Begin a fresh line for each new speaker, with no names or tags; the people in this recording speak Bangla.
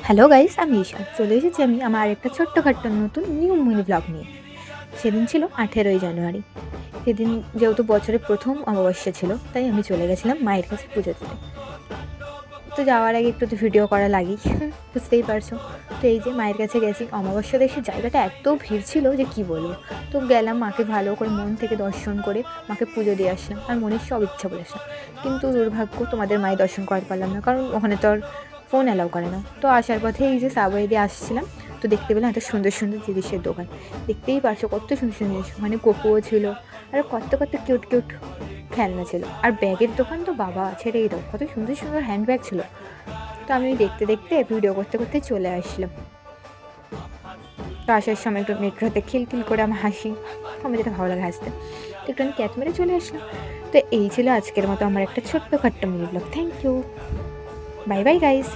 হ্যালো গাইস, আমি ঈশা। চলে এসেছি আমি আমার একটা ছোট্টখাট্ট নতুন নিউ মিনি ব্লগ নিয়ে। সেদিন ছিল 18ই জানুয়ারি। সেদিন যেহেতু বছরের প্রথম অমাবস্যা ছিল, তাই আমি চলে গেছিলাম মায়ের কাছে পুজো দিতে। তো যাওয়ার আগে একটু তো ভিডিও করা লাগেই, বুঝতেই পারছো। তো এই যে মায়ের কাছে গেছি, অমাবস্যা দেখে জায়গাটা এত ভিড় ছিল যে কি বলবো। তো গেলাম, মাকে ভালো করে মন থেকে দর্শন করে মাকে পুজো দিয়ে আসলাম আর মনের সব ইচ্ছা বলে আসলাম। কিন্তু দুর্ভাগ্য, তোমাদের মায়ের দর্শন করতে পারলাম না, কারণ ওখানে তো আর ফোন অ্যালাউ করে না। তো আসার পথে এই যে সাবওয়ে দিয়ে আসছিলাম, তো দেখতে পেলাম একটা সুন্দর সুন্দর জিনিসের দোকান। দেখতেই পারছো কত সুন্দর সুন্দর জিনিস, ওখানে কোকোও ছিল আর কত কত কিউট কিউট খেলনা ছিল। আর ব্যাগের দোকান তো বাবা ছেড়েই দাও, কত সুন্দর সুন্দর হ্যান্ডব্যাগ ছিল। তো আমি দেখতে দেখতে ভিডিও করতে করতে চলে আসলাম। তো আসার সময় একটু মেট্রোতে খিলখিল করে আমার হাসি, আমার যেটা ভালো লাগে হাসতে, তো একটু আমি ক্যাচ মেরে চলে আসলাম। তো এই ছিল আজকের মতো আমার একটা ছোট্টখাট্ট mini vlog. Thank you, bye bye guys.